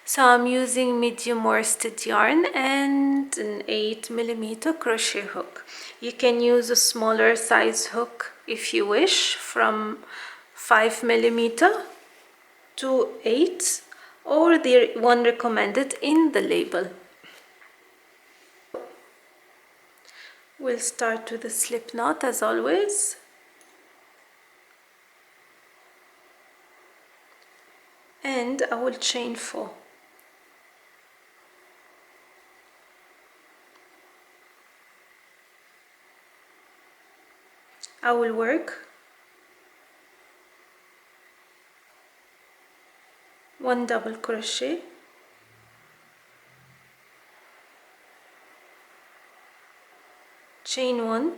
So I'm using medium worsted yarn and an 8mm crochet hook. You can use a smaller size hook if you wish, from 5mm to 8, or the one recommended in the label. We'll start with a slip knot as always. And I will chain 4. I will work 1 double crochet, chain 1,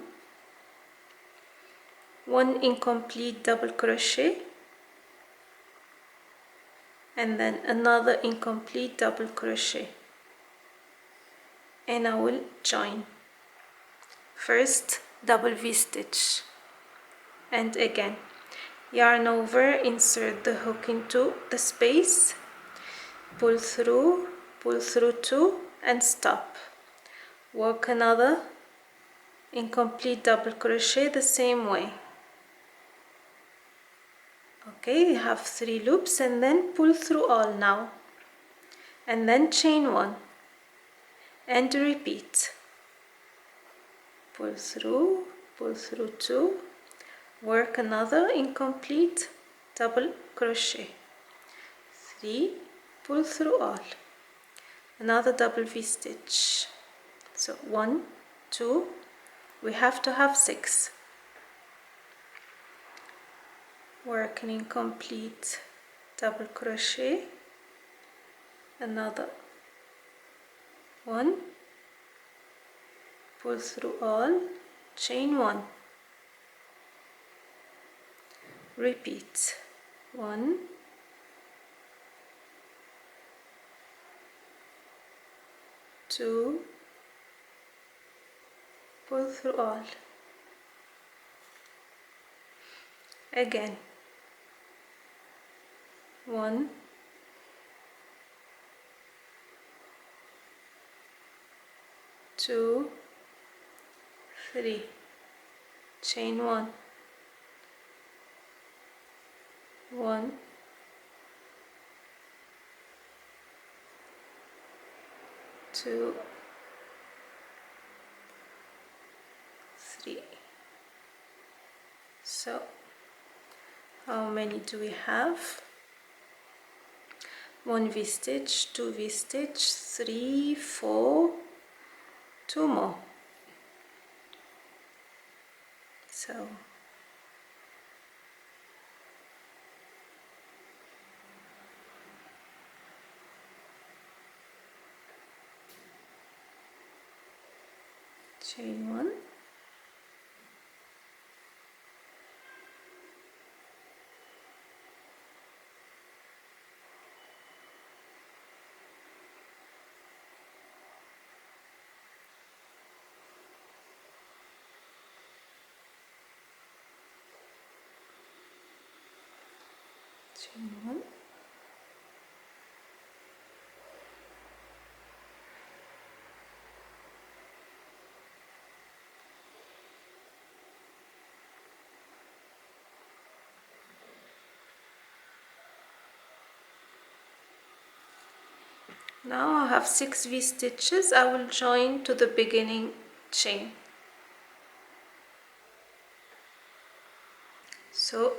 1 incomplete double crochet, and then another incomplete double crochet, and I will join. First double V-stitch, and again yarn over, insert the hook into the space, pull through 2 and stop. Work another incomplete double crochet the same way. Okay, you have 3 loops, and then pull through all now, and then chain 1 and repeat. Pull through 2, work another incomplete double crochet, 3, pull through all, another double V-stitch. So 1, 2, we have to have 6. Work an incomplete double crochet, another 1, pull through all, chain 1, repeat 1, 2, pull through all, again 1, 2, 3, chain 1, 1, 2, 3. So how many do we have? 1 V-stitch, 2 V-stitch, 3, 4, 2 more. So chain 1, chain 1, now I have 6 V-stitches. I will join to the beginning chain. So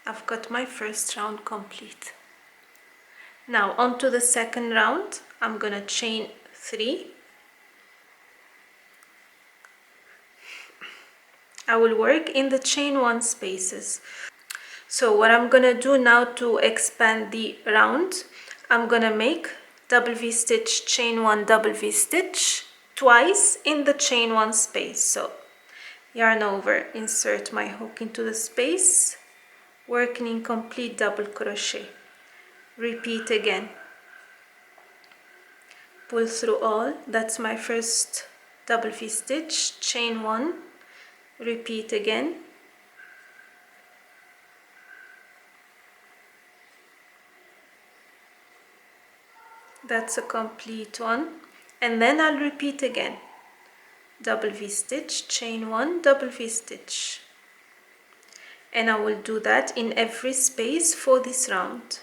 I've got my first round complete. Now on to the second round. I'm gonna chain 3. I will work in the chain 1 spaces. So what I'm gonna do now to expand the round, I'm gonna make double V-stitch, chain 1, double V-stitch twice in the chain 1 space. So yarn over, insert my hook into the space, work an incomplete double crochet, repeat again, pull through all, that's my first double V-stitch, chain 1, repeat again, That's a complete one. And then I'll repeat again. Double V stitch, chain 1, double V stitch. And I will do that in every space for this round.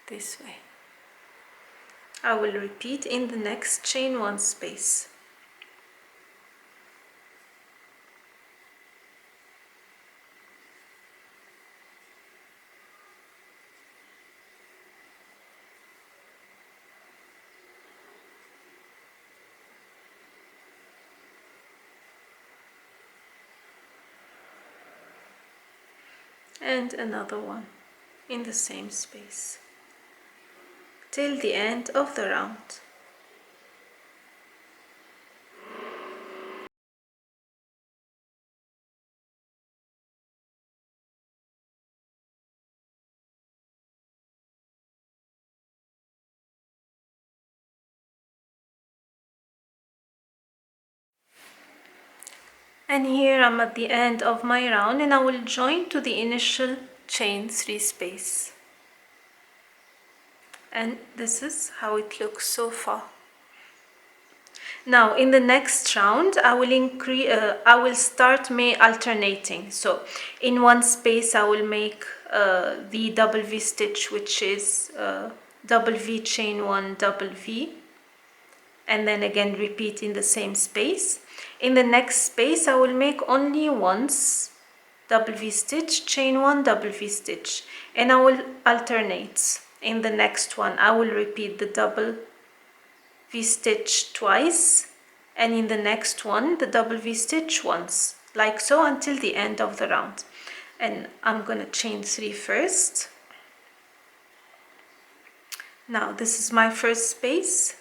This way. I will repeat in the next chain 1 space. And another one in the same space till the end of the round. And here I'm at the end of my round, and I will join to the initial chain 3 space. And this is how it looks so far. Now in the next round I will start alternating. So in one space I will make the double V stitch, which is double V chain 1 double V, and then again repeat in the same space. In the next space I will make only once double V stitch, chain 1 double V stitch, and I will alternate. In the next one I will repeat the double V stitch twice, and in the next one the double V stitch once, like so, until the end of the round. And I'm gonna chain 3 first. Now this is my first space,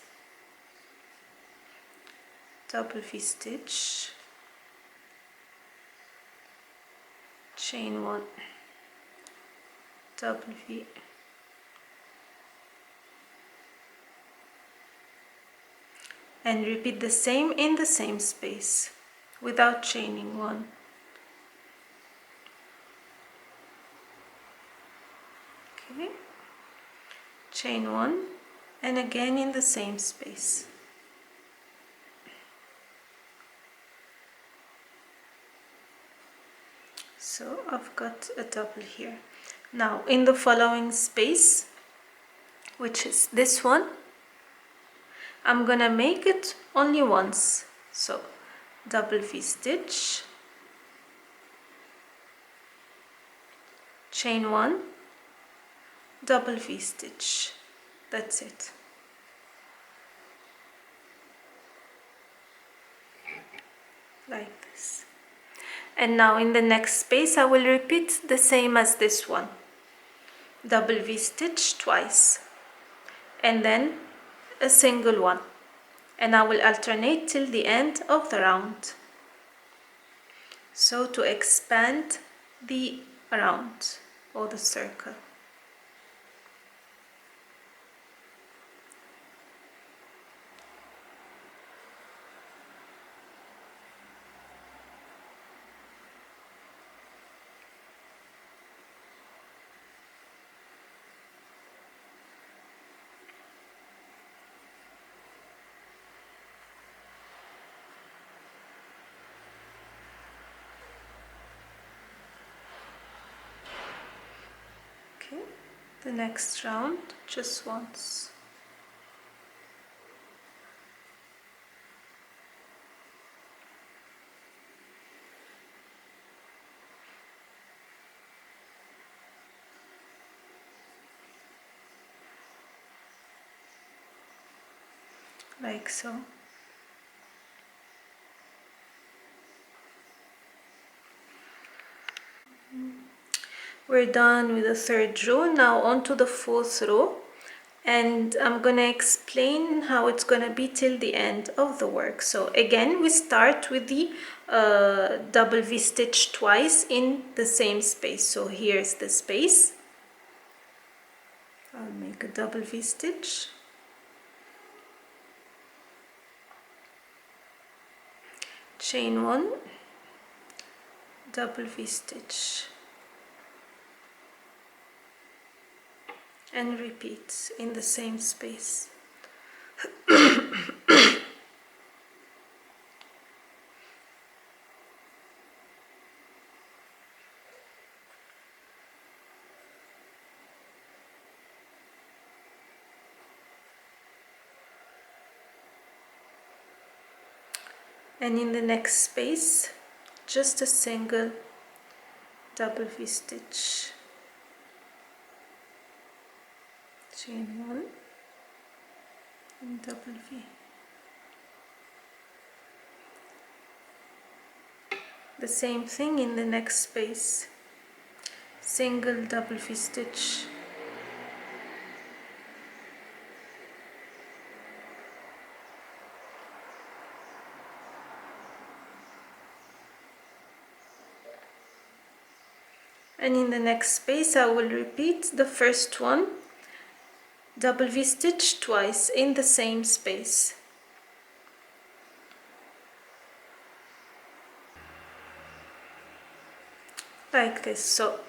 double V stitch, chain 1, double V, and repeat the same in the same space without chaining 1. Okay, chain 1, and again in the same space. So I've got a double here. Now in the following space, which is this one, I'm gonna make it only once. So double V stitch, chain 1, double V stitch. That's it. Like this. And now in the next space I will repeat the same as this one. Double V stitch twice, and then a single one, and I will alternate till the end of the round. So to expand the round or the circle. Okay, the next round just once. Like so. We're done with the third row. Now on to the fourth row, and I'm gonna explain how it's gonna be till the end of the work. So again we start with the double V stitch twice in the same space. So here's the space. I'll make a double V stitch, chain 1, double V-stitch, and repeat in the same space. And in the next space, just a single double V-stitch, chain 1 and double V. The same thing in the next space, single double V-stitch, and in the next space I will repeat the first one, double V-stitch twice in the same space. Like this. So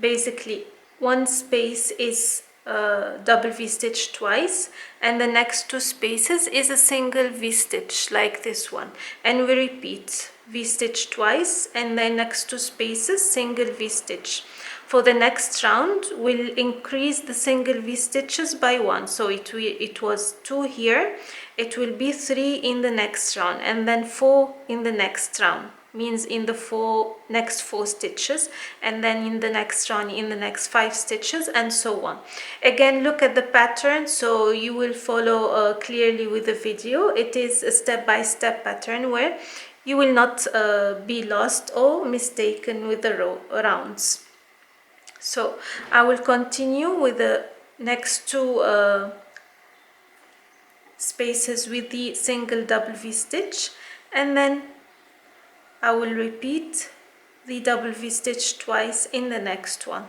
basically one space is double V-stitch twice, and the next two spaces is a single V-stitch like this one, and we repeat V-stitch twice, and then next two spaces single V-stitch. For the next round we'll increase the single V-stitches by 1, so it was 2 here, it will be 3 in the next round, and then 4 in the next round, means in the next 4 stitches, and then in the next round in the next 5 stitches, and so on. Again, look at the pattern so you will follow clearly with the video. It is a step-by-step pattern where you will not be lost or mistaken with the rounds. So I will continue with the next 2 spaces with the single double V-stitch, and then I will repeat the double V-stitch twice in the next one.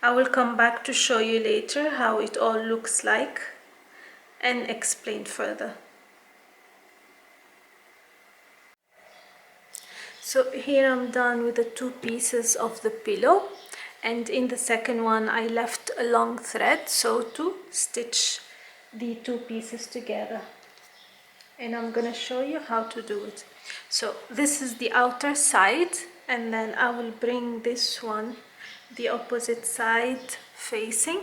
I will come back to show you later how it all looks like and explain further. So here I'm done with the 2 pieces of the pillow, and in the second one I left a long thread so to stitch the 2 pieces together, and I'm gonna show you how to do it. So this is the outer side, and then I will bring this one the opposite side facing,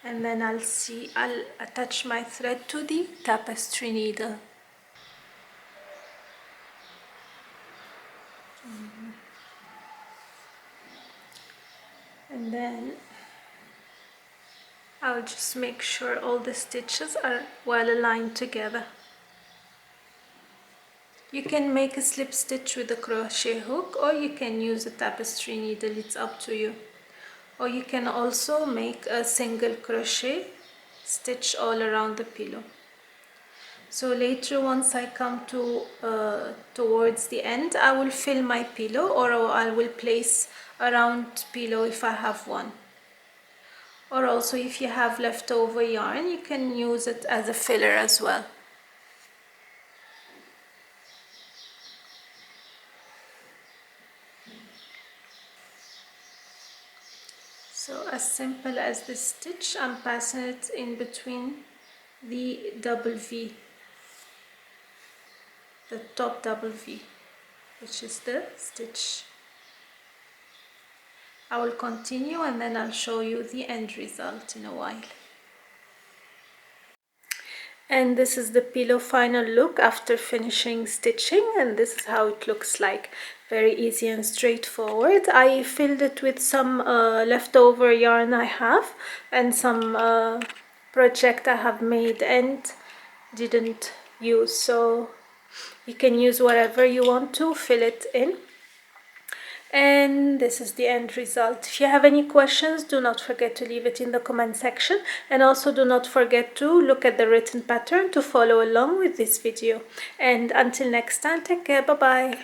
and then I'll attach my thread to the tapestry needle. And then I'll just make sure all the stitches are well aligned together. You can make a slip stitch with a crochet hook, or you can use a tapestry needle, it's up to you. Or you can also make a single crochet stitch all around the pillow. So later, once I come to towards the end, I will fill my pillow, or I will place a round pillow if I have one. Or also if you have leftover yarn, you can use it as a filler as well. So as simple as this stitch, I'm passing it in between the double V, the top double V, which is the stitch. I will continue and then I'll show you the end result in a while. And this is the pillow final look after finishing stitching, and this is how it looks like. Very easy and straightforward. I filled it with some leftover yarn I have, and some project I have made and didn't use, so you can use whatever you want to fill it in. And this is the end result. If you have any questions, do not forget to leave it in the comment section, and also do not forget to look at the written pattern to follow along with this video. And until next time, take care, bye bye.